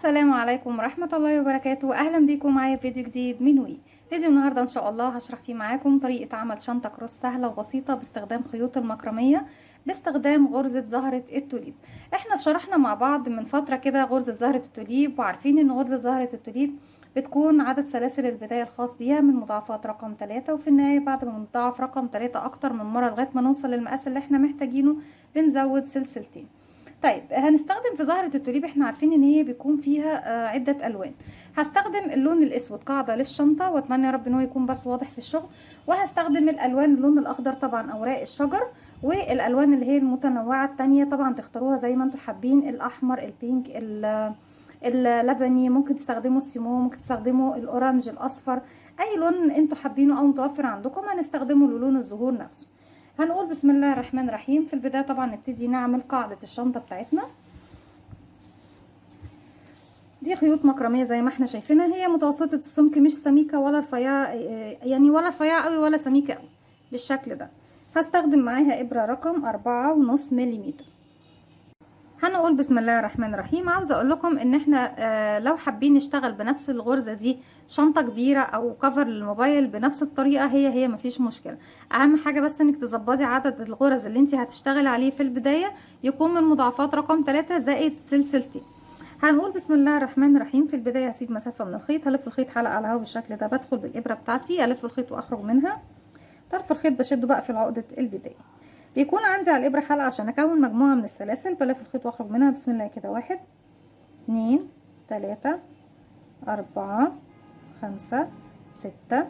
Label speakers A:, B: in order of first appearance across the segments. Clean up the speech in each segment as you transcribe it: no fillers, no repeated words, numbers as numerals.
A: السلام عليكم ورحمة الله وبركاته. اهلا بيكم معايا في فيديو جديد من وي. فيديو النهاردة ان شاء الله هشرح فيه معاكم طريقة عمل شنطة كروس سهلة وبسيطة باستخدام خيوط المكرمية باستخدام غرزة زهرة التوليب. احنا شرحنا مع بعض من فترة كده غرزة زهرة التوليب، وعارفين ان غرزة زهرة التوليب بتكون عدد سلاسل البداية الخاص بيها من مضاعفات رقم 3، وفي النهاية بعد ما نضاعف رقم 3 اكتر من مرة لغاية ما نوصل للمقاس اللي احنا محتاجينه بنزود سلسلتين. طيب هنستخدم في زهرة التوليب، احنا عارفين ان هي بيكون فيها عدة الوان. هستخدم اللون الاسود قاعدة للشنطة، واتمنى يا رب ان هو يكون بس واضح في الشغل. وهستخدم الالوان اللون الاخضر طبعا اوراق الشجر، والالوان اللي هي المتنوعة التانية طبعا تختاروها زي ما انتم حابين، الاحمر، البينك، اللبني، ممكن تستخدموا السيمون، ممكن تستخدموا الاورنج، الاصفر، اي لون انتم حابينه او متوفر عندكم هنستخدمه للون الزهور نفسه. هنقول بسم الله الرحمن الرحيم. في البداية طبعا نبتدي نعمل قاعدة الشنطة بتاعتنا. دي خيوط مكرمية زي ما احنا شايفينها، هي متوسطة السمك، مش سميكة ولا رفيعة، يعني ولا رفيعة قوي ولا سميكة قوي، بالشكل ده. هستخدم معاها ابرة رقم 4.5 ملم. هنقول بسم الله الرحمن الرحيم. عاوزه اقول لكم ان احنا لو حابين نشتغل بنفس الغرزه دي شنطه كبيره او كفر للموبايل بنفس الطريقه، هي مفيش مشكله. اهم حاجه بس انك تظبطي عدد الغرز اللي انت هتشتغلي عليه في البدايه يكون من مضاعفات رقم 3 زائد سلسلتين. هنقول بسم الله الرحمن الرحيم. في البدايه هسيب مسافه من الخيط، هلف الخيط حلقه على الهوا بالشكل ده، بدخل بالابره بتاعتي الف الخيط واخرج منها. طرف الخيط بشده بقى في عقده البدايه. بيكون عندي على الابره حلقه عشان اكون مجموعه من السلاسل، بلف الخيط واخرج منها بسم الله كده. 1 2 3 4 5 6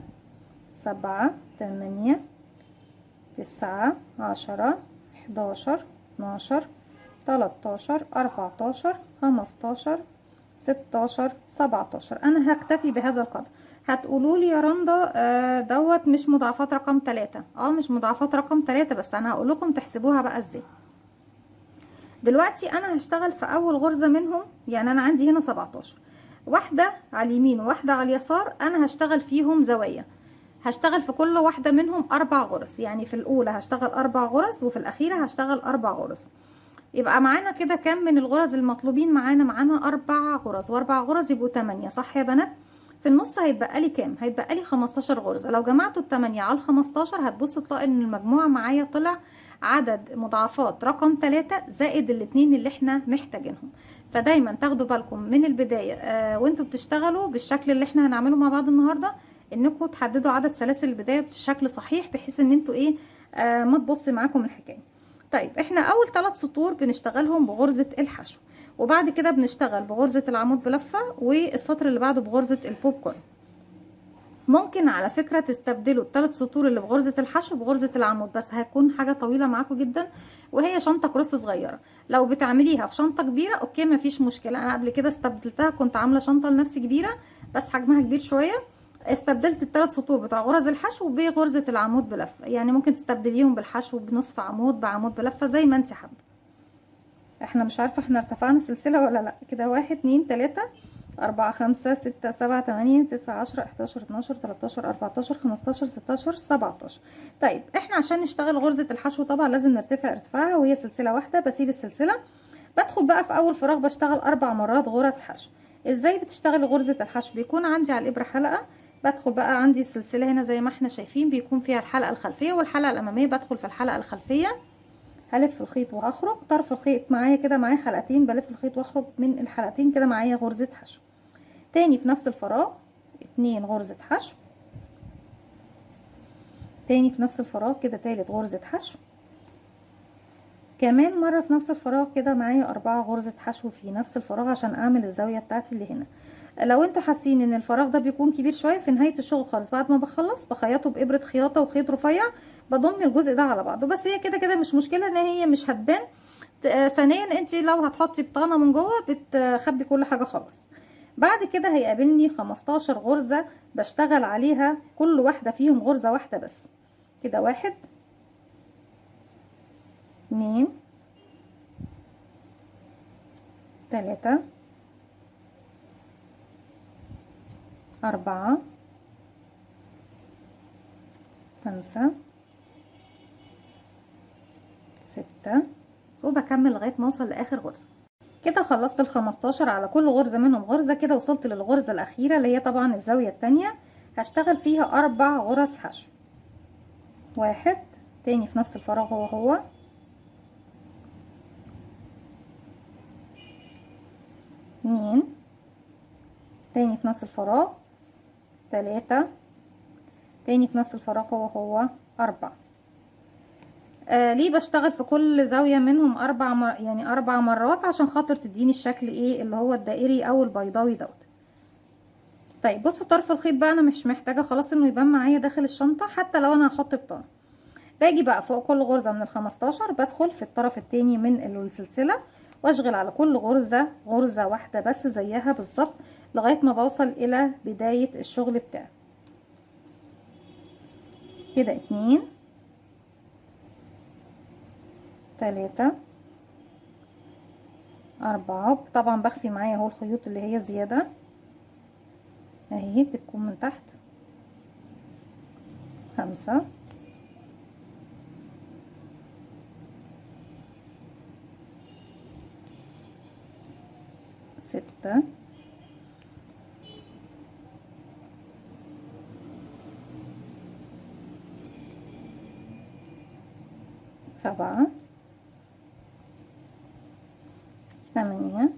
A: 7 8 9 10 11 12 13 14 15 16 17. انا هكتفي بهذا القدر. هتقولوا لي يا رندا دوت مش مضاعفات رقم 3. مش مضاعفات رقم 3، بس انا هقول لكم تحسبوها بقى ازاي. دلوقتي انا هشتغل في اول غرزة منهم، يعني انا عندي هنا 17 واحدة على اليمين وواحدة على اليسار، انا هشتغل فيهم زوايا. هشتغل في كل واحدة منهم 4 غرز، يعني في الاولى هشتغل 4 غرز وفي الاخيرة هشتغل 4 غرز. يبقى معانا كده كام من الغرز المطلوبين؟ معانا 4 غرز، و4 غرز يبقوا 8، صح يا بنات؟ في النص هيتبقى لي كام؟ هيتبقى لي 15 غرزة. لو جمعتوا ال8 على ال15 هتبصوا تلاقي ان المجموع معايا طلع عدد مضاعفات رقم 3 زائد الاتنين اللي احنا محتاجينهم. فدايما تاخدوا بالكم من البداية وانتوا بتشتغلوا بالشكل اللي احنا هنعمله مع بعض النهاردة، انكم تحددوا عدد سلاسل البداية بشكل صحيح، بحيث ان انتوا ما تبص معاكم الحكاية. طيب احنا اول 3 سطور بنشتغلهم بغرزة الحشو، وبعد كده بنشتغل بغرزة العمود بلفة، والسطر اللي بعده بغرزة البوب كورن. ممكن على فكرة تستبدلوا ال3 سطور اللي بغرزة الحشو بغرزة العمود، بس هتكون حاجة طويلة معاكم جدا، وهي شنطة كروس صغيرة. لو بتعمليها في شنطة كبيرة اوكي مفيش مشكلة. انا قبل كده استبدلتها، كنت عاملة شنطة لنفسي كبيرة بس حجمها كبير شوية، استبدلت ال3 سطور بتوع غرز الحشو بغرزة العمود بلفة. يعني ممكن تستبدليهم بالحشو بنصف عمود، بعمود بلفة، زي ما انت حابة. احنا مش عارفة احنا ارتفعنا سلسلة ولا لا. كده 1 2 3 4 5 6 7 8 9 10 11 12 13 14 15 16 17. طيب احنا عشان نشتغل غرزة الحشو طبعا لازم نرتفع ارتفاعها، وهي سلسلة واحدة. بسيب السلسلة، بدخل بقى في اول فراغ بشتغل 4 مرات غرز حشو. ازاي بتشتغل غرزة الحشو؟ بيكون عندي على الابرة حلقة، بدخل بقى عندي السلسلة هنا زي ما احنا شايفين، بيكون فيها الحلقة الخلفية والحلقة الامامية. بدخل في الحلقة الخلفية، هلف الخيط وهخرج. طرف الخيط معايا كده معايا حلقتين، بلف الخيط واخرج من الحلقتين، كده معايا غرزة حشو. تاني في نفس الفراغ 2 غرزة حشو، تاني في نفس الفراغ كده تالت غرزة حشو، كمان مرة في نفس الفراغ كده معايا 4 غرزة حشو في نفس الفراغ عشان اعمل الزاوية بتاعتي اللي هنا. لو انتوا حاسين ان الفراغ ده بيكون كبير شوية، في نهاية الشغل خالص بعد ما بخلص بخيطه بإبرة خياطة وخيط رفيع، بضم الجزء ده على بعضه. بس هي كده كده مش مشكلة ان هي مش هتبان. ثانيا انت لو هتحطي بطانة من جوه بتخبي كل حاجة خالص. بعد كده هيقابلني 15 غرزة بشتغل عليها، كل واحدة فيهم غرزة واحدة بس. كده 1 2 3 4 5 6، وبكمل لغاية ما اوصل لاخر غرزة. كده خلصت ال15 على كل غرزة منهم غرزة. كده وصلت للغرزة الأخيرة اللي هي طبعا الزاوية التانية، هشتغل فيها 4 غرز حشو. 1 تاني في نفس الفراغ هو 2 تاني في نفس الفراغ 3 تاني في نفس الفراغ هو 4. ليه بشتغل في كل زاوية منهم 4 مرات؟ عشان خاطر تديني الشكل ايه اللي هو الدائري او البيضاوي دوت. طيب بصوا طرف الخيط بقى انا مش محتاجة خلاص انه يبان معايا داخل الشنطة حتى لو انا هحط بطانة. باجي بقى فوق كل غرزة من ال15 بدخل في الطرف التاني من السلسلة واشغل على كل غرزة غرزة واحدة بس زيها بالظبط لغاية ما بوصل الى بداية الشغل بتاعي. كده 2 3 4. طبعا بخفي معايا اهو الخيوط اللي هي زيادة اهي بتكون من تحت. 5 6 7 8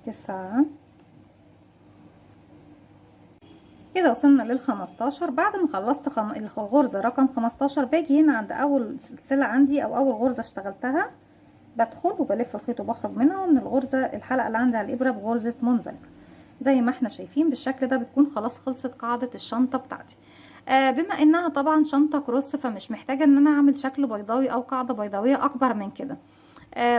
A: 9. كده وصلنا لل15. بعد ما خلصت الغرزة رقم 15 باجي هنا عند اول سلسلة عندي او اول غرزة اشتغلتها بدخل وبلف الخيط وبخرج منها ومن الغرزة الحلقة اللي عندي على الابرة بغرزة منزلقة زي ما احنا شايفين بالشكل ده. بتكون خلاص خلصت قاعدة الشنطة بتاعتي. بما انها طبعا شنطة كروس فمش محتاجة ان انا اعمل شكل بيضاوي او قاعدة بيضاوية اكبر من كده.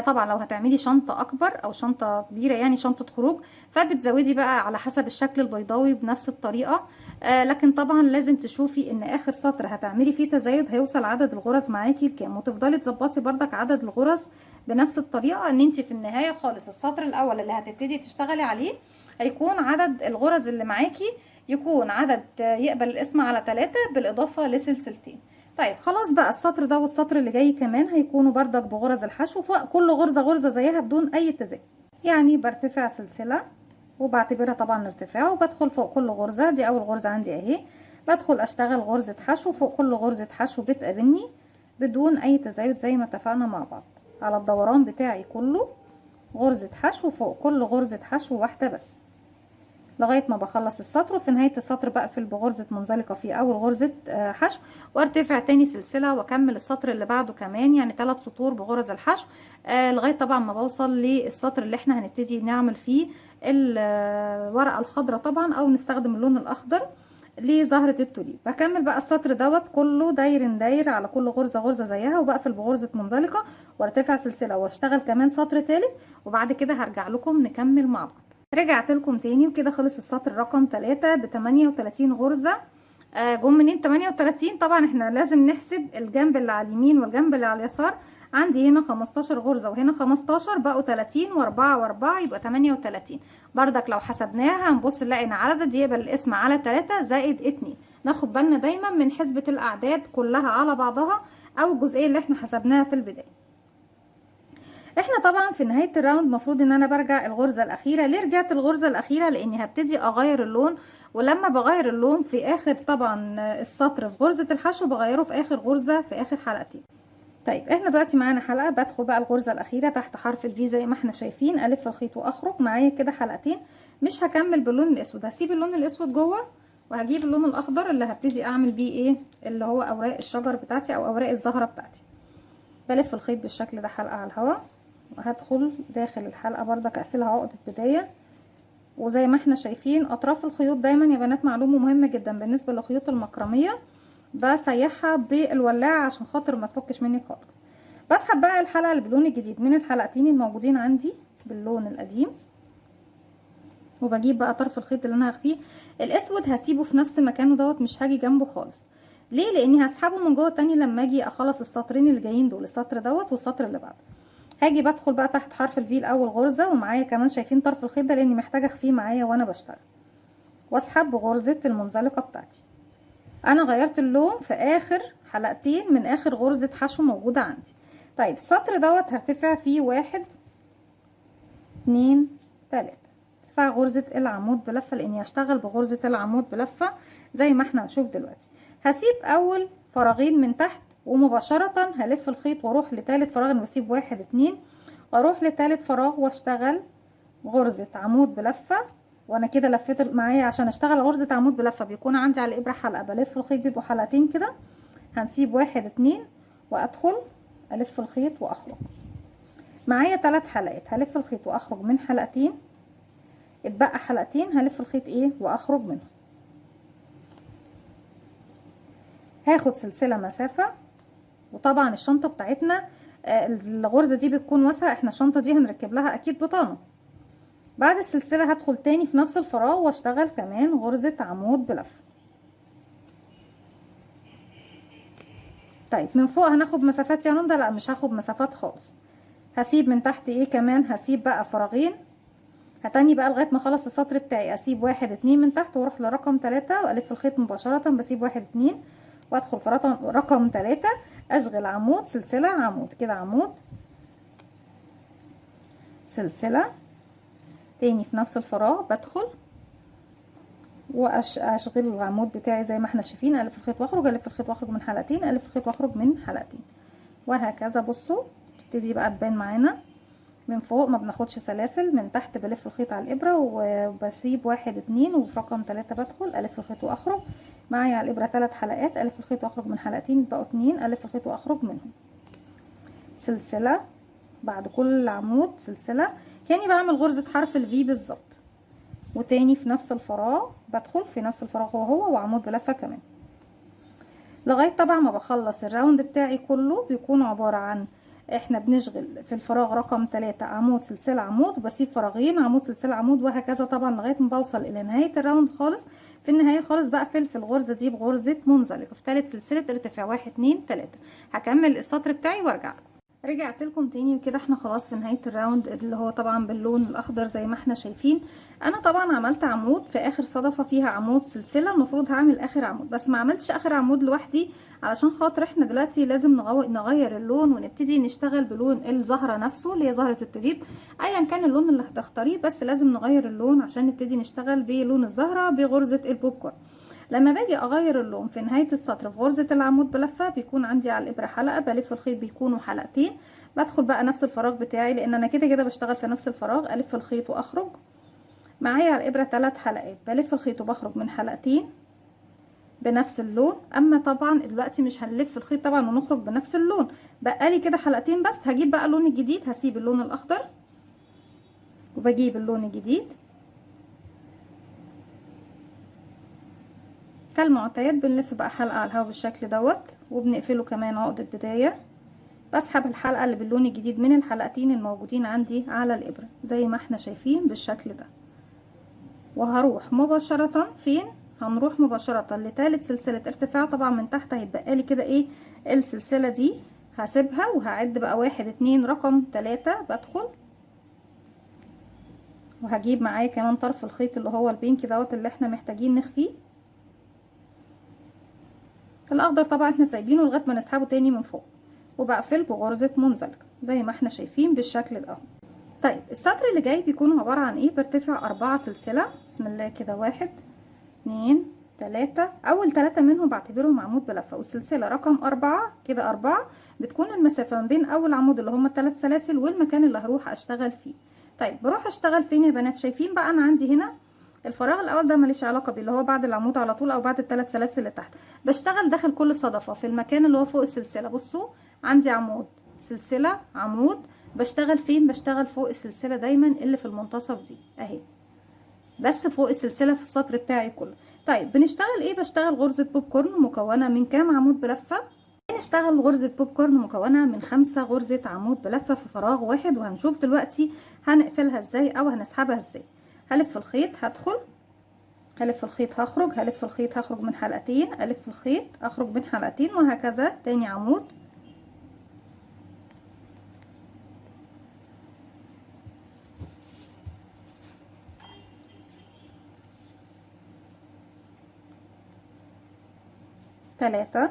A: طبعا لو هتعملي شنطة اكبر او شنطة كبيرة يعني شنطة خروج فبتزودي بقى على حسب الشكل البيضاوي بنفس الطريقة. لكن طبعا لازم تشوفي ان اخر سطر هتعملي فيه تزايد هيوصل عدد الغرز معاكي لكام وتفضلي تظبطي بردك عدد الغرز بنفس الطريقة ان انت في النهاية خالص السطر الاول اللي هتبتدي تشتغلي عليه هيكون عدد الغرز اللي معاكي يكون عدد يقبل القسمة على 3 بالاضافة لسلسلتين. طيب خلاص بقى السطر ده والسطر اللي جاي كمان هيكونوا بردك بغرز الحشو فوق كل غرزة غرزة زيها بدون اي تزايد. يعني برتفع سلسلة وبعتبرها طبعا ارتفاع وبدخل فوق كل غرزة. دي اول غرزة عندي اهي بدخل اشتغل غرزة حشو فوق كل غرزة حشو بتقابلني بدون اي تزايد زي ما اتفقنا مع بعض على الدوران بتاعي كله. غرزة حشو فوق كل غرزة حشو واحدة بس لغاية ما بخلص السطر. وفي نهاية السطر بقفل بغرزة منزلقة في اول غرزة حشو وارتفع تاني سلسلة واكمل السطر اللي بعده كمان يعني 3 سطور بغرز الحشو لغاية طبعا ما بوصل للسطر اللي احنا هنبتدي نعمل فيه الورقة الخضراء طبعا او نستخدم اللون الاخضر لزهرة التوليب. بكمل بقى السطر دوت كله داير على كل غرزة غرزة زيها وبقفل بغرزة منزلقة وارتفع سلسلة واشتغل كمان سطر تالت وبعد كده هرجع لكم نكمل مع بعض. رجعت لكم تاني وكده خلص السطر رقم 3 ب 38 غرزة. جم منين 38؟ طبعا احنا لازم نحسب الجنب اللي على اليمين والجنب اللي على اليسار. عندي هنا 15 غرزة وهنا 15 بقوا 30 و4 و4 يبقى 38. بردك لو حسبناها هنبص نلاقي ان عدد يقبل القسمة على 3 زائد 2. ناخد بالنا دايما من حسبة الاعداد كلها على بعضها او الجزئية اللي احنا حسبناها في البداية. احنا طبعا في نهاية الراوند مفروض ان انا برجع الغرزة الاخيرة. ليه رجعت الغرزة الاخيرة؟ لاني هبتدي اغير اللون ولما بغير اللون في اخر طبعا السطر في غرزة الحشو بغيره في اخر غرزة في اخر حلقتين. طيب احنا دلوقتي معانا حلقة بدخل بقى الغرزة الاخيرة تحت حرف الفي زي ما احنا شايفين الف الخيط واخرج معايا كده حلقتين. مش هكمل باللون الاسود هسيب اللون الاسود جوه وهجيب اللون الاخضر اللي هبتدي اعمل بيه ايه اللي هو اوراق الشجر بتاعتي او اوراق الزهرة بتاعتي. بلف الخيط بالشكل ده حلقة على الهواء وهدخل داخل الحلقة بردك اقفلها عقدة بداية. وزي ما احنا شايفين اطراف الخيوط دايما يا بنات معلومة مهمة جدا بالنسبة لخيوط المكرمية بسيحها بالولاعة عشان خاطر ما تفكش مني خالص. بسحب بقى الحلقة اللي باللون الجديد من الحلقتين الموجودين عندي باللون القديم وبجيب بقى طرف الخيط اللي انا هخفيه. الاسود هسيبه في نفس مكانه دوت مش هاجي جنبه خالص. ليه؟ لاني هسحبه من جوه تاني لما اجي اخلص السطرين اللي جايين دول السطر دوت والسطر اللي بعده. هاجي بدخل بقى تحت حرف الفي الاول غرزة ومعايا كمان شايفين طرف الخيط ده لاني محتاجة اخفيه معايا وانا بشتغل واسحب بغرزة المنزلقة بتاعتي. انا غيرت اللون في اخر حلقتين من اخر غرزة حشو موجودة عندي. طيب السطر دوت هرتفع فيه 1 2 3. ارتفاع غرزة العمود بلفة، لاني هشتغل بغرزة العمود بلفة زي ما احنا هنشوف دلوقتي. هسيب اول فراغين من تحت ومباشرة هلف الخيط واروح لتالت فراغ، انا بسيب 1 2 واروح لتالت فراغ واشتغل غرزة عمود بلفة. وانا كده لفيت معايا، عشان اشتغل غرزة عمود بلفة بيكون عندي على الابرة حلقة، بلف الخيط بيبقوا حلقتين كده. هنسيب 1 2 وادخل الف الخيط واخرج. معايا 3 حلقات، هلف الخيط واخرج من حلقتين، اتبقى حلقتين هلف الخيط ايه واخرج منهم. هاخد سلسلة مسافة. وطبعا الشنطة بتاعتنا الغرزة دي بتكون واسعة، احنا الشنطة دي هنركب لها اكيد بطانة. بعد السلسلة هدخل تاني في نفس الفراغ واشتغل كمان غرزة عمود بلفة. طيب من فوق هناخد مسافات يا نمدة؟ لا مش هاخد مسافات خالص. هسيب من تحت ايه كمان، هسيب بقى فراغين. هتاني بقى لغاية ما اخلص السطر بتاعي، اسيب 1 2 من تحت واروح لرقم 3 والف الخيط مباشرة، بسيب 1 2 وادخل في رقم 3، اشغل عمود سلسلة عمود كده، عمود سلسلة تاني في نفس الفراغ، بدخل واشغل العمود بتاعي زي ما احنا شايفين، الف الخيط واخرج، الف الخيط واخرج من حلقتين، الف الخيط واخرج من حلقتين، وهكذا. بصوا تبتدي بقى تبان معانا. من فوق ما بناخدش سلاسل، من تحت بلف الخيط على الابره وبسيب 1 2 وفي رقم 3 بدخل الف الخيط واخرج. معايا على الابره 3 حلقات، الف الخيط واخرج من حلقتين، بقوا 2 الف الخيط واخرج منهم. سلسله بعد كل عمود سلسله، كاني بعمل غرزه حرف الفي بالظبط. وتاني في نفس الفراغ بدخل في نفس الفراغ هو وعمود بلفه كمان، لغايه طبعا ما بخلص الراوند بتاعي كله. بيكون عباره عن احنا بنشغل في الفراغ رقم 3 عمود سلسله عمود، وبسيب فراغين عمود سلسله عمود، وهكذا طبعا لغايه ما بوصل الى نهايه الراوند خالص. في النهايه خالص بقفل في الغرزه دي بغرزه منزلقه في ثالث سلسله ارتفاع 1 2 3. هكمل السطر بتاعي وارجع لكم. رجعت لكم تاني وكده احنا خلاص في نهايه الراوند، اللي هو طبعا باللون الاخضر زي ما احنا شايفين. انا طبعا عملت عمود في اخر صدفه فيها عمود سلسله، المفروض هعمل اخر عمود، بس ما عملتش اخر عمود لوحدي علشان خاطر احنا دلوقتي لازم نغير اللون ونبتدي نشتغل بلون الزهره نفسه اللي هي زهره التوليب. ايا كان اللون اللي هتختاريه بس لازم نغير اللون عشان نبتدي نشتغل بلون الزهره بغرزه البوب كورن. لما باجي اغير اللون في نهايه السطر في غرزه العمود بلفه، بيكون عندي على الابره حلقه، بلف الخيط بيكونوا حلقتين، بدخل بقى نفس الفراغ بتاعي لان انا كده كده بشتغل في نفس الفراغ، الف الخيط واخرج. معايا على الابره 3 حلقات، بلف الخيط وبخرج من حلقتين بنفس اللون. اما طبعا دلوقتي مش هنلف الخيط طبعا ونخرج بنفس اللون، بقالي كده حلقتين بس. هجيب بقى اللون الجديد، هسيب اللون الاخضر وبجيب اللون الجديد كالمعتاد. بنلف بقى حلقه على الهوا بالشكل دوت، وبنقفله كمان عقده بدايه. بسحب الحلقه اللي باللون الجديد من الحلقتين الموجودين عندي على الابره زي ما احنا شايفين بالشكل ده، وهروح مباشره فين؟ هنروح مباشره لثالث سلسله ارتفاع. طبعا من تحت هيتبقى لي كده ايه السلسله دي، هسيبها وهعد بقى 1 2 رقم 3 بدخل، وهجيب معايا كمان طرف الخيط اللي هو البينك دوت اللي احنا محتاجين نخفيه. الاخضر طبعا احنا سايبينه لغايه ما نسحبه تاني من فوق، وبقفل بغرزه منزلقه زي ما احنا شايفين بالشكل ده. طيب السطر اللي جاي بيكون عباره عن ايه؟ برتفع 4 سلسله بسم الله كده، 1 2 3. اول 3 منهم بعتبرهم عمود بلفه، والسلسله رقم 4 كده 4 بتكون المسافه ما بين اول عمود اللي هم الثلاث سلاسل والمكان اللي هروح اشتغل فيه. طيب بروح اشتغل فين يا بنات؟ شايفين بقى انا عندي هنا الفراغ الاول ده ماليش علاقه بيه، اللي هو بعد العمود على طول او بعد الثلاث سلاسل اللي تحت. بشتغل داخل كل صدفه في المكان اللي هو فوق السلسله. بصوا عندي عمود سلسله عمود، بشتغل فين؟ بشتغل فوق السلسله دايما اللي في المنتصف دي اهي، بس فوق السلسله في السطر بتاعي كله. طيب بنشتغل ايه؟ بشتغل غرزه بوب كورن مكونه من كام عمود بلفه؟ بنشتغل غرزه بوب كورن مكونه من 5 غرزه عمود بلفه في فراغ واحد، وهنشوف دلوقتي هنقفلها ازاي او هنسحبها ازاي. هلف الخيط هدخل، هلف الخيط هخرج، هلف الخيط هخرج من حلقتين، الف الخيط اخرج من حلقتين، وهكذا تاني عمود. ثلاثة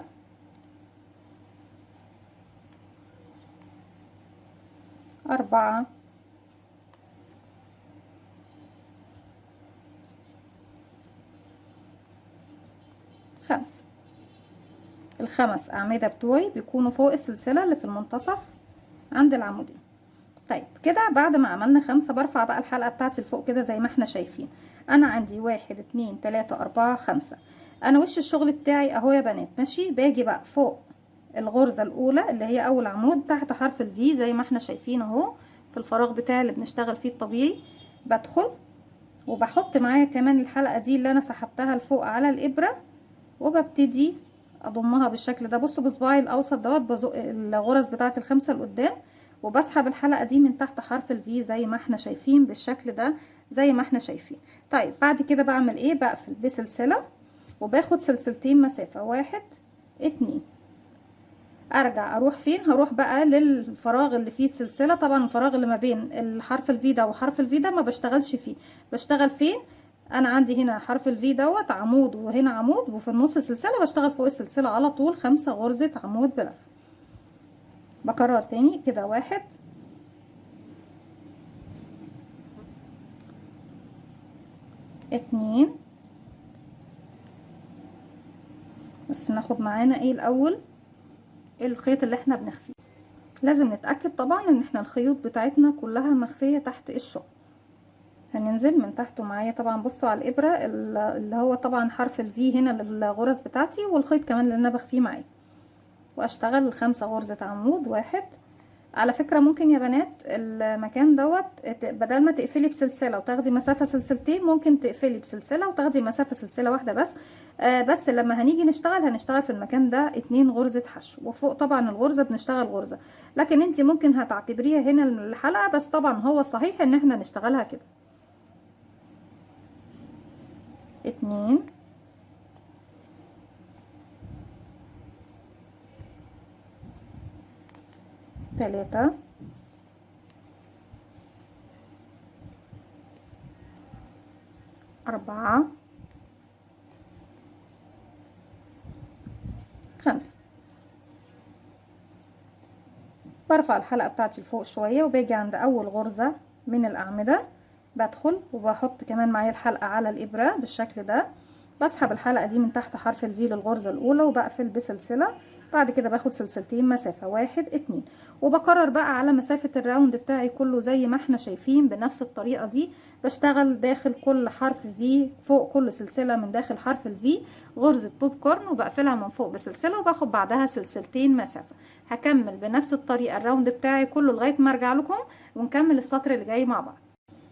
A: 4 5. الخمس أعمدة بتوعي بيكونوا فوق السلسلة اللي في المنتصف عند العمودين. طيب كده بعد ما عملنا 5 برفع بقى الحلقة بتاعتي لفوق كده زي ما احنا شايفين. انا عندي 1 2 3 4 5. انا وش الشغل بتاعي اهو يا بنات ماشي. باجي بقى فوق الغرزة الاولى اللي هي اول عمود تحت حرف الفي زي ما احنا شايفين اهو في الفراغ بتاعي اللي بنشتغل فيه الطبيعي. بدخل وبحط معايا كمان الحلقة دي اللي انا سحبتها لفوق على الابرة، وببتدي اضمها بالشكل ده. بصوا بصباعي الاوسط دوت بزق الغرز بتاعت الخمسة لقدام، وبسحب الحلقة دي من تحت حرف الفي زي ما احنا شايفين بالشكل ده زي ما احنا شايفين. طيب بعد كده بعمل ايه؟ بقفل بسلسلة وباخد سلسلتين مسافة 1 2. ارجع اروح فين؟ هروح بقى للفراغ اللي فيه السلسلة. طبعا الفراغ اللي ما بين الحرف الفي ده وحرف الفي ده ما بشتغلش فيه. بشتغل فين؟ انا عندي هنا حرف الفي دوت عمود وهنا عمود وفي النص سلسلة، بشتغل فوق السلسلة على طول 5 غرزة عمود بلف. بكرر تاني كده 1 2. بس ناخد معانا ايه الاول؟ الخيط اللي احنا بنخفيه لازم نتأكد طبعا ان احنا الخيوط بتاعتنا كلها مخفية تحت الشغل. هننزل من تحته معايا طبعا. بصوا على الابرة اللي هو طبعا حرف الفي هنا للغرز بتاعتي، والخيط كمان اللي انا بخفيه معايا، واشتغل 5 غرزة عمود 1. على فكرة ممكن يا بنات المكان دوت بدل ما تقفلي بسلسلة وتاخدي مسافة سلسلتين، ممكن تقفلي بسلسلة وتاخدي مسافة سلسلة واحدة بس. بس لما هنيجي هنشتغل في المكان ده 2 غرزة حشو، وفوق طبعا الغرزة بنشتغل غرزة. لكن انتي ممكن هتعتبريها هنا الحلقة، بس طبعا هو الصحيح ان احنا نشتغلها كده 2 3 4 5. برفع الحلقة بتاعتي لفوق شوية وباجي عند اول غرزة من الاعمدة، بدخل وبحط كمان معايا الحلقة على الابرة بالشكل ده. بسحب الحلقة دي من تحت حرف الفي للغرزة الاولى وبقفل بسلسلة. بعد كده باخد سلسلتين مسافة 1 2، وبكرر بقى على مسافة الراوند بتاعي كله زي ما احنا شايفين بنفس الطريقة دي. بشتغل داخل كل حرف في، فوق كل سلسلة من داخل حرف الفي غرزة بوب كورن، وبقفلها من فوق بسلسلة وباخد بعدها سلسلتين مسافة. هكمل بنفس الطريقة الراوند بتاعي كله لغاية ما ارجع لكم ونكمل السطر اللي جاي مع بعض.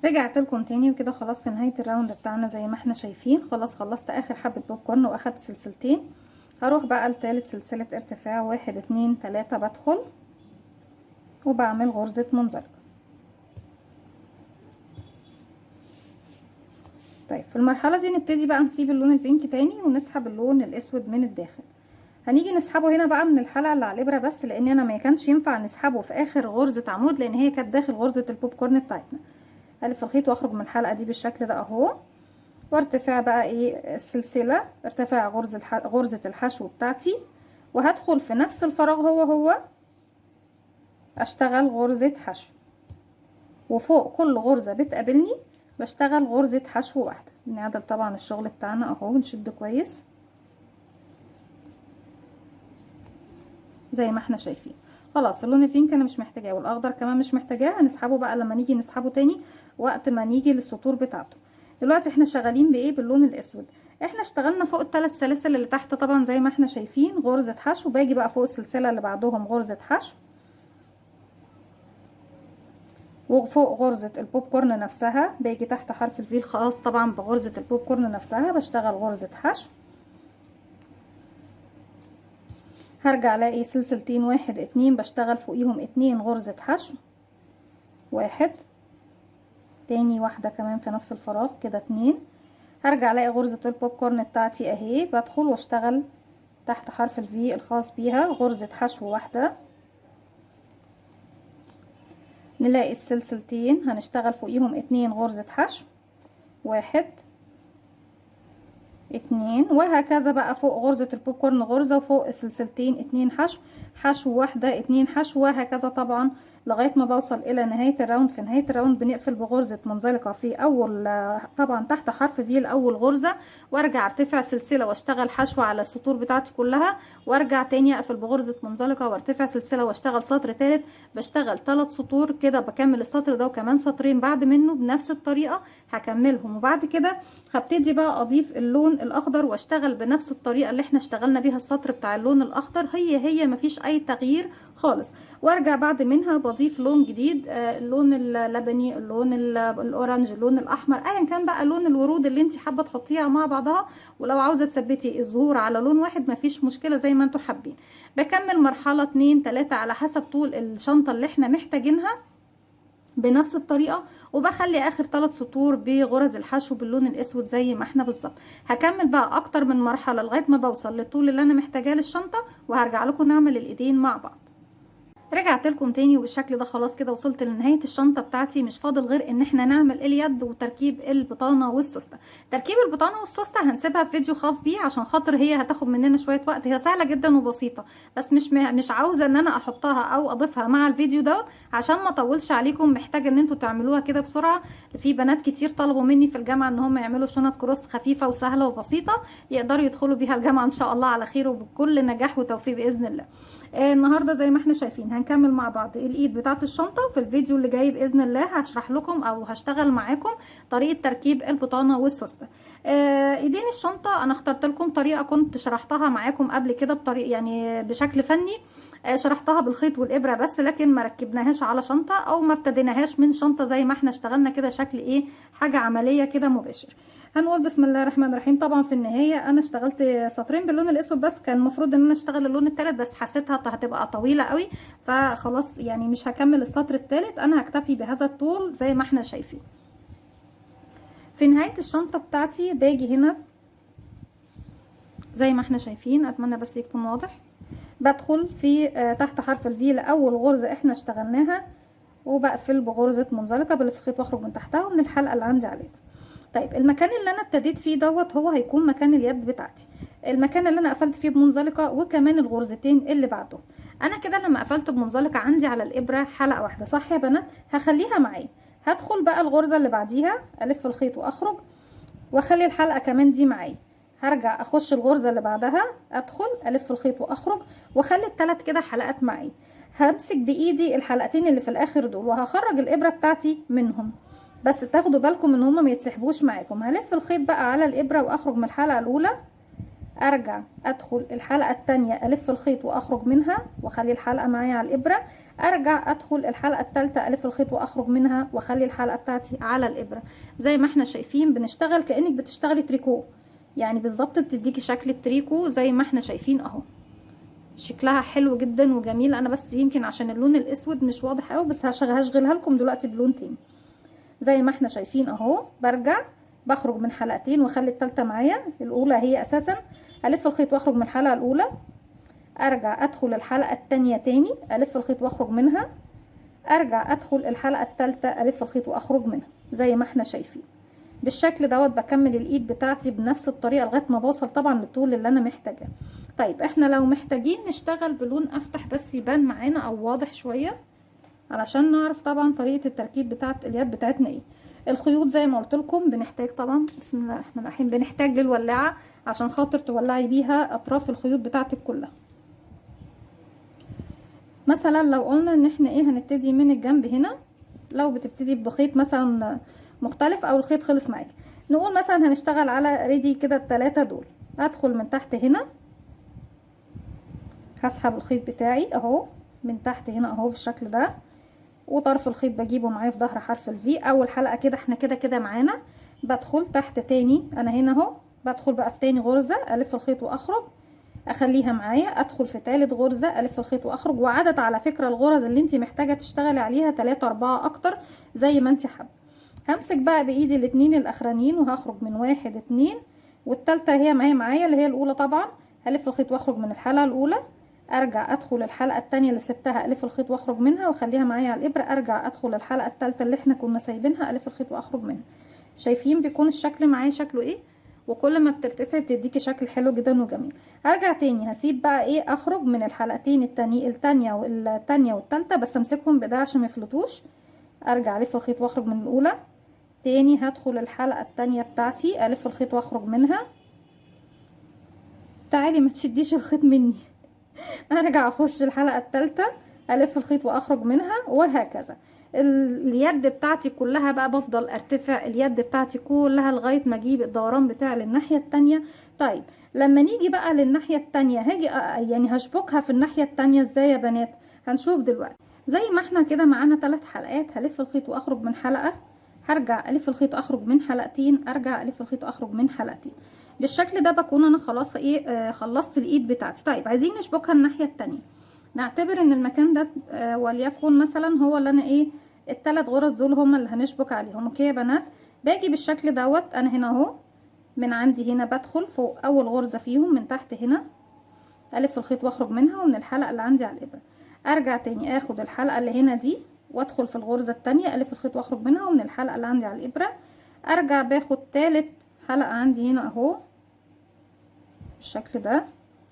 A: رجعت لكم تاني وكده خلاص في نهاية الراوند بتاعنا زي ما احنا شايفين. خلاص خلصت اخر حبة بوب كورن واخدت سلسلتين. هروح بقى لتالت سلسلة ارتفاع 1 2 3. بدخل وبعمل غرزة منزلقة. طيب في المرحلة دي نبتدي بقى نسيب اللون البينك تاني ونسحب اللون الاسود من الداخل. هنيجي نسحبه هنا بقى من الحلقة اللي على الابرة بس، لان انا ما كانش ينفع نسحبه في اخر غرزة عمود لان هي كانت داخل غرزة البوب كورن بتاعتنا. الف الخيط واخرج من الحلقة دي بالشكل ده اهو، وارتفاع بقى ايه السلسلة، ارتفاع غرزة الحشو بتاعتي، وهدخل في نفس الفراغ هو اشتغل غرزة حشو، وفوق كل غرزة بتقابلني بشتغل غرزة حشو واحدة. بنعدل طبعا الشغل بتاعنا اهو، بنشد كويس زي ما احنا شايفين. خلاص اللون البينك انا مش محتاجاه والاخضر كمان مش محتاجاه، هنسحبه بقى لما نيجي نسحبه تاني وقت ما نيجي للسطور بتاعته. دلوقتي احنا شغالين بايه؟ باللون الاسود. احنا اشتغلنا فوق الثلاث سلاسل اللي تحت طبعا زي ما احنا شايفين غرزة حشو. باجي بقى فوق السلسلة اللي بعدهم غرزة حشو، وفوق غرزة البوب كورن نفسها باجي تحت حرف الفي الخاص طبعا بغرزة البوب كورن نفسها بشتغل غرزة حشو. هرجع الاقي سلسلتين 1 2 بشتغل فوقيهم 2 غرزة حشو 1، تاني واحدة كمان في نفس الفراغ كده 2. هرجع الاقي غرزة البوب كورن بتاعتي اهي، بدخل واشتغل تحت حرف الفي الخاص بيها غرزة حشو واحدة. نلاقي السلسلتين هنشتغل فوقيهم 2 غرزة حشو 1 2، وهكذا بقى فوق غرزة البوب كورن غرزة، وفوق السلسلتين 2 حشو واحدة 2 حشو، وهكذا طبعا لغايه ما بوصل الى نهايه الراوند. في نهايه الراوند بنقفل بغرزه منزلقه في اول طبعا تحت حرف في لاول غرزه، وارجع ارتفع سلسله واشتغل حشو على السطور بتاعتي كلها، وارجع تاني اقفل بغرزه منزلقه وارتفع سلسله واشتغل سطر ثالث. بشتغل 3 سطور كده، بكمل السطر ده وكمان سطرين بعد منه بنفس الطريقه هكملهم. وبعد كده هبتدي بقى اضيف اللون الاخضر واشتغل بنفس الطريقه اللي احنا اشتغلنا بيها السطر بتاع اللون الاخضر، هي مفيش اي تغيير خالص. وارجع بعد منها بضيف لون جديد، اللون اللبني، اللون الاورنج، اللون الاحمر، ايا كان بقى لون الورود اللي انت حابه تحطيها مع بعضها. ولو عاوزه تثبتي الزهور على لون واحد مفيش مشكله زي ما انتوا حابين. بكمل مرحله 2 3 على حسب طول الشنطه اللي احنا محتاجينها بنفس الطريقه، وبخلي اخر 3 سطور بغرز الحشو باللون الاسود زي ما احنا بالظبط. هكمل بقى اكتر من مرحله لغايه ما بوصل للطول اللي انا محتاجاه للشنطه، وهرجع لكم نعمل الايدين مع بعض. رجعت لكم تاني وبالشكل ده خلاص كده وصلت لنهايه الشنطه بتاعتي. مش فاضل غير ان احنا نعمل اليد وتركيب البطانه والسوسته. تركيب البطانه والسوسته هنسيبها في فيديو خاص بيه عشان خاطر هي هتاخد مننا شويه وقت. هي سهله جدا وبسيطه، بس مش عاوزه ان انا احطها او اضيفها مع الفيديو دوت عشان ما اطولش عليكم. محتاجه ان انتوا تعملوها كده بسرعه. في بنات كتير طلبوا مني في الجامعه ان هم يعملوا شنط كروس خفيفه وسهله وبسيطه يقدروا يدخلوا بيها الجامعه ان شاء الله على خير وبكل نجاح وتوفيق باذن الله. النهارده زي ما احنا شايفين هنكمل مع بعض الايد بتاعه الشنطه. في الفيديو اللي جاي باذن الله هشرح لكم او هشتغل معاكم طريقه تركيب البطانه والسوسته. ايدين الشنطه انا اخترت لكم طريقه كنت شرحتها معاكم قبل كده بطريقه يعني بشكل فني. شرحتها بالخيط والابره بس، لكن ما ركبناهاش على شنطه او ما ابتديناهاش من شنطه زي ما احنا اشتغلنا كده شكل ايه، حاجه عمليه كده مباشر. هنقول بسم الله الرحمن الرحيم. طبعا في النهايه انا اشتغلت سطرين باللون الاسود بس، كان المفروض ان انا اشتغل اللون الثالث بس حسيتها هتبقى طويله قوي فخلاص يعني مش هكمل السطر الثالث. انا هكتفي بهذا الطول زي ما احنا شايفين. في نهايه الشنطه بتاعتي باجي هنا زي ما احنا شايفين، اتمنى بس يكون واضح. بدخل في تحت حرف الفي لاول غرزه احنا اشتغلناها، وبقفل بغرزه منزلقه بلف خيط واخرج من تحتها ومن الحلقه اللي عندي عليها. طيب المكان اللي انا ابتديت فيه دوت هو هيكون مكان اليد بتاعتي، المكان اللي انا قفلت فيه بمنزلقه وكمان الغرزتين اللي بعده. انا كده لما قفلت بمنزلقه عندي على الابره حلقه واحده صح يا بنات؟ هخليها معايا. هدخل بقى الغرزه اللي بعديها الف الخيط واخرج واخلي الحلقه كمان دي معايا. هرجع اخش الغرزه اللي بعدها ادخل الف الخيط واخرج واخلي الثلاث كده حلقات معايا. همسك بايدي الحلقتين اللي في الاخر دول وهخرج الابره بتاعتي منهم، بس تاخدوا بالكم ان هما ما يتسحبوش معاكم. هلف الخيط بقى على الابره واخرج من الحلقه الاولى، ارجع ادخل الحلقه الثانيه الف الخيط واخرج منها واخلي الحلقه معايا على الابره، ارجع ادخل الحلقه الثالثه الف الخيط واخرج منها واخلي الحلقه بتاعتي على الابره. زي ما احنا شايفين بنشتغل كانك بتشتغلي تريكو، يعني بالظبط بتديكي شكل التريكو زي ما احنا شايفين اهو. شكلها حلو جدا وجميل. انا بس يمكن عشان اللون الاسود مش واضح قوي بس هشغلها لكم دلوقتي بلون تاني. زي ما احنا شايفين اهو برجع بخرج من حلقتين واخلي الثالثه معايا، الاولى هي اساسا الف الخيط واخرج من الحلقه الاولى، ارجع ادخل الحلقه الثانيه تاني الف الخيط واخرج منها، ارجع ادخل الحلقه الثالثه الف الخيط واخرج منها زي ما احنا شايفين. بالشكل دوت بكمل الايد بتاعتي بنفس الطريقه لغايه ما بوصل طبعا للطول اللي انا محتاجاه. طيب احنا لو محتاجين نشتغل بلون افتح بس يبان معانا او واضح شويه علشان نعرف طبعا طريقه التركيب بتاعت اليد بتاعتنا ايه. الخيوط زي ما قلت لكم بنحتاج طبعا بسم الله الرحمن الرحيم بنحتاج للولاعه عشان خاطر تولعي بيها اطراف الخيوط بتاعتك كلها. مثلا لو قلنا ان احنا ايه هنبتدي من الجنب هنا، لو بتبتدي بخيط مثلا مختلف او الخيط خلص معاكي، نقول مثلا هنشتغل على ريدي كده الثلاثه دول. ادخل من تحت هنا هسحب الخيط بتاعي اهو من تحت هنا اهو بالشكل ده، وطرف الخيط بجيبه معايا في ظهر حرف الفي. اول حلقه كده احنا كده معانا. بدخل تحت تاني انا هنا اهو، بدخل بقى في تاني غرزه الف الخيط واخرج اخليها معايا، ادخل في تالت غرزه الف الخيط واخرج. وعدد على فكره الغرز اللي انت محتاجه تشتغلي عليها 3 4 اكتر زي ما انت حابه. همسك بقى بايدي الاتنين الاخرانيين وهخرج من 1 2 والتالتة هي معايا اللي هي الاولى طبعا. هلف الخيط واخرج من الحلقه الاولى، ارجع ادخل الحلقه الثانيه اللي سبتها الف الخيط واخرج منها واخليها معايا على الابره، ارجع ادخل الحلقه الثالثه اللي احنا كنا سايبينها الف الخيط واخرج منها. شايفين بيكون الشكل معايا شكله ايه؟ وكل ما بترتفع بتديكي شكل حلو جدا وجميل. هرجع تاني هسيب بقى ايه اخرج من الحلقتين التانية والتالتة، بس امسكهم بده عشان ميفلتوش. ارجع الف الخيط واخرج من الاولى تاني، هدخل الحلقة التانية بتاعتي الف الخيط واخرج منها. تعالي ما تشديش الخيط مني. ارجع اخش الحلقة التالتة الف الخيط واخرج منها، وهكذا. اليد بتاعتي كلها بقى بفضل ارتفع اليد بتاعتي كلها لغاية ما اجيب الدوران بتاعي للناحية التانية. طيب لما نيجي بقى للناحية التانية هاجي يعني هشبكها في الناحية التانية ازاي يا بنات؟ هنشوف دلوقتي. زي ما احنا كده معانا 3 حلقات، هلف الخيط واخرج من حلقة، هرجع الف الخيط اخرج من حلقتين، ارجع الف الخيط اخرج من حلقتين. بالشكل ده بكون انا خلاص ايه خلصت الايد بتاعتي. طيب عايزين نشبكها الناحية التانية. نعتبر ان المكان ده وليكن مثلا هو اللي انا ايه ال3 غرز دول هما اللي هنشبك عليهم. اوكي يا بنات، باجي بالشكل دوت. انا هنا اهو من عندي هنا بدخل فوق اول غرزة فيهم من تحت هنا، الف الخيط واخرج منها ومن الحلقة اللي عندي على الابرة. ارجع تاني اخد الحلقة اللي هنا دي وادخل في الغرزة التانية، الف الخيط واخرج منها ومن الحلقة اللي عندي على الابرة. ارجع باخد تالت حلقة عندي هنا اهو بالشكل ده،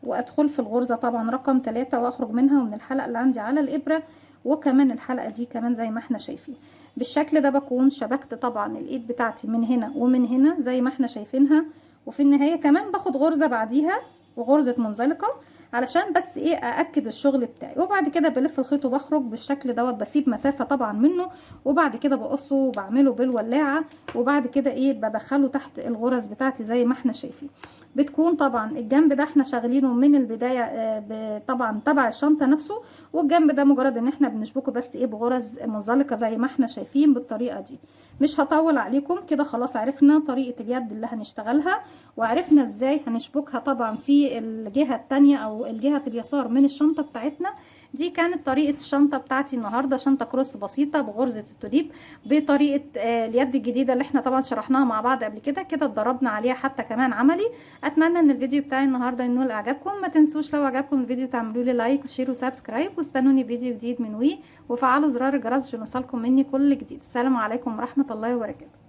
A: وادخل في الغرزة طبعا رقم 3 واخرج منها ومن الحلقة اللي عندي على الابرة، وكمان الحلقة دي كمان زي ما احنا شايفين. بالشكل ده بكون شبكت طبعا الايد بتاعتي من هنا ومن هنا زي ما احنا شايفينها. وفي النهاية كمان باخد غرزة بعديها وغرزة منزلقة علشان بس ايه ااكد الشغل بتاعي. وبعد كده بلف الخيط وبخرج بالشكل دوت، بسيب مسافة طبعا منه، وبعد كده بقصه وبعمله بالولاعة، وبعد كده ايه بدخله تحت الغرز بتاعتي زي ما احنا شايفين. بتكون طبعا الجنب ده احنا شغالينه من البداية طبعا تبع الشنطة نفسه، والجنب ده مجرد ان احنا بنشبكه بس ايه بغرز منزلقة زي ما احنا شايفين بالطريقة دي. مش هطول عليكم كده، خلاص عرفنا طريقة اليد اللي هنشتغلها، وعرفنا ازاي هنشبكها طبعا في الجهة التانية او الجهة اليسار من الشنطة بتاعتنا. دي كانت طريقة الشنطة بتاعتي النهاردة، شنطة كروس بسيطة بغرزة التوليب بطريقة اليد الجديدة اللي احنا طبعا شرحناها مع بعض قبل كده اتدربنا عليها حتى كمان عملي. اتمنى ان الفيديو بتاعي النهاردة ينول اعجابكم. ما تنسوش لو عجبكم الفيديو تعملوا لي لايك وشير وسبسكرايب، واستنوني فيديو جديد من وفعلوا زرار الجرس عشان يوصلكم مني كل جديد. السلام عليكم ورحمة الله وبركاته.